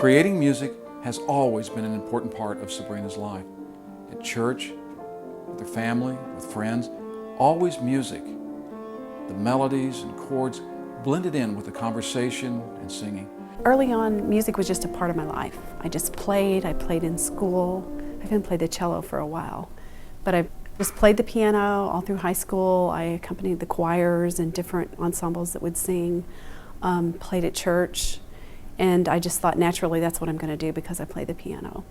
Creating music has always been an important part of Sabrina's life. At church, with her family, with friends, always music. The melodies and chords blended in with the conversation and singing. Early on, music was just a part of my life. I just played. I played in school. I even played the cello for a while. But I just played the piano all through high school. I accompanied the choirs and different ensembles that would sing, played at church. And I just thought naturally that's what I'm going to do because I play the piano.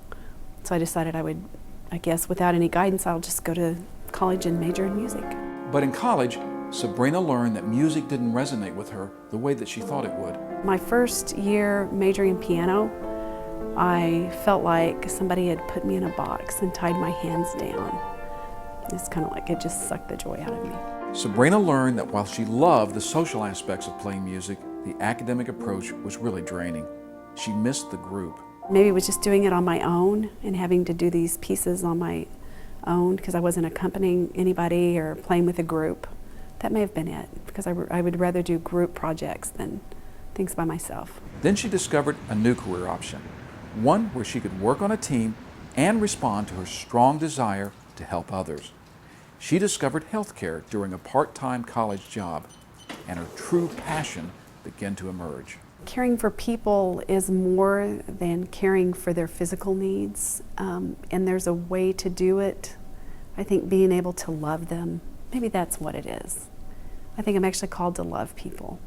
So I decided I guess without any guidance, I'll just go to college and major in music. But in college, Sabrina learned that music didn't resonate with her the way that she thought it would. My first year majoring in piano, I felt like somebody had put me in a box and tied my hands down. It's kind of like it just sucked the joy out of me. Sabrina learned that while she loved the social aspects of playing music, the academic approach was really draining. She missed the group. Maybe it was just doing it on my own and having to do these pieces on my own because I wasn't accompanying anybody or playing with a group. That may have been it, because I would rather do group projects than things by myself. Then she discovered a new career option, one where she could work on a team and respond to her strong desire to help others. She discovered healthcare during a part-time college job, and her true passion began to emerge. Caring for people is more than caring for their physical needs, and there's a way to do it. I think being able to love them, maybe that's what it is. I think I'm actually called to love people,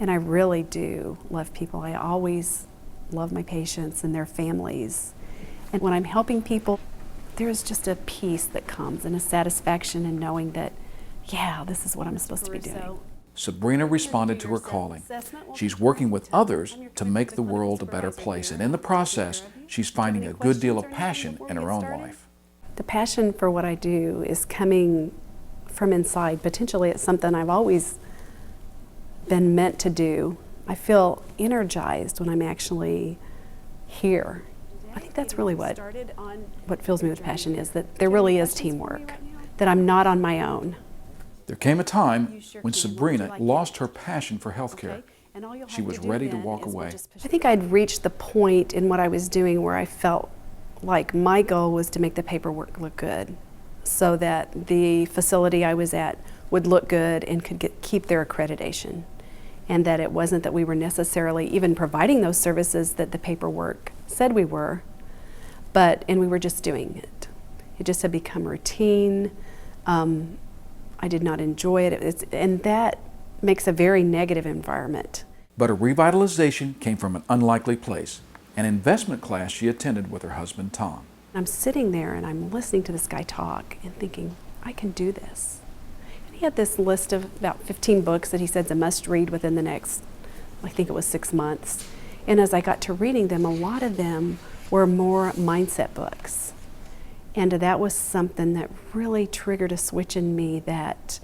and I really do love people. I always love my patients and their families, and when I'm helping people, there's just a peace that comes and a satisfaction in knowing that, yeah, this is what I'm supposed to be doing. Sabrina responded to her calling. She's working with others to make the world a better place, and in the process, she's finding a good deal of passion in her own life. The passion for what I do is coming from inside. Potentially it's something I've always been meant to do. I feel energized when I'm actually here. I think that's really what fills me with passion, is that there really is teamwork, that I'm not on my own. There came a time when Sabrina lost her passion for healthcare. She was ready to walk away. I think I'd reached the point in what I was doing where I felt like my goal was to make the paperwork look good so that the facility I was at would look good and could keep their accreditation, and that it wasn't that we were necessarily even providing those services that the paperwork said we were, and we were just doing it. It just had become routine. I did not enjoy it, and that makes a very negative environment. But a revitalization came from an unlikely place, an investment class she attended with her husband, Tom. I'm sitting there and I'm listening to this guy talk and thinking, I can do this. And he had this list of about 15 books that he said is a must read within the next, I think it was 6 months. And as I got to reading them, a lot of them were more mindset books. And that was something that really triggered a switch in me, that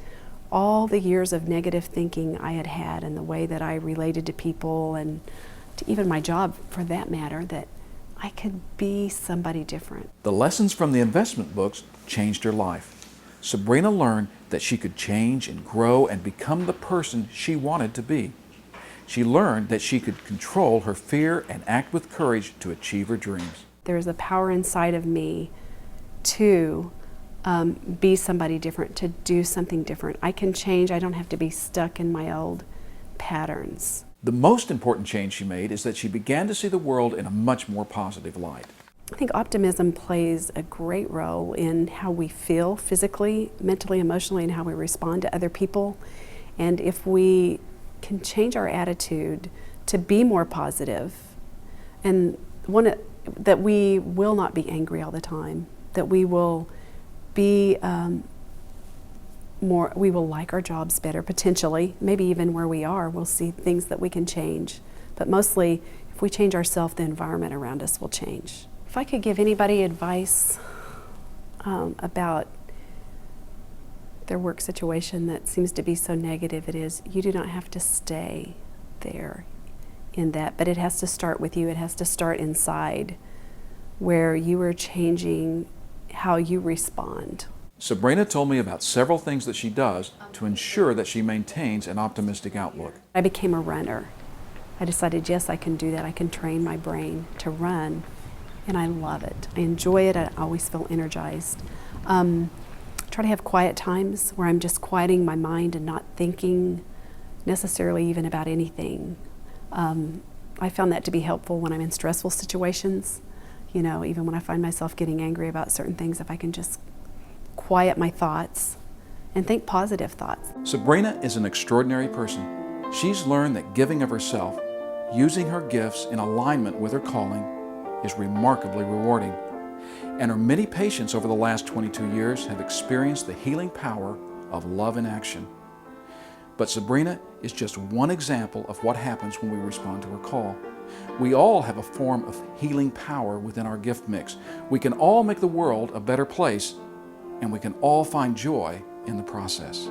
all the years of negative thinking I had had and the way that I related to people and to even my job for that matter, that I could be somebody different. The lessons from the investment books changed her life. Sabrina learned that she could change and grow and become the person she wanted to be. She learned that she could control her fear and act with courage to achieve her dreams. There's a power inside of me to be somebody different, to do something different. I can change. I don't have to be stuck in my old patterns. The most important change she made is that she began to see the world in a much more positive light. I think optimism plays a great role in how we feel physically, mentally, emotionally, and how we respond to other people. And if we can change our attitude to be more positive, and that we will not be angry all the time, that we will be we will like our jobs better, potentially, maybe even where we are, we'll see things that we can change. But mostly, if we change ourselves, the environment around us will change. If I could give anybody advice about their work situation that seems to be so negative, it is, you do not have to stay there in that, but it has to start with you. It has to start inside, where you are changing how you respond. Sabrina told me about several things that she does to ensure that she maintains an optimistic outlook. I became a runner. I decided, yes, I can do that. I can train my brain to run, and I love it. I enjoy it. I always feel energized. Try to have quiet times where I'm just quieting my mind and not thinking necessarily even about anything. I found that to be helpful when I'm in stressful situations. You know, even when I find myself getting angry about certain things, if I can just quiet my thoughts and think positive thoughts. Sabrina is an extraordinary person. She's learned that giving of herself, using her gifts in alignment with her calling, is remarkably rewarding. And her many patients over the last 22 years have experienced the healing power of love in action. But Sabrina is just one example of what happens when we respond to her call. We all have a form of healing power within our gift mix. We can all make the world a better place, and we can all find joy in the process.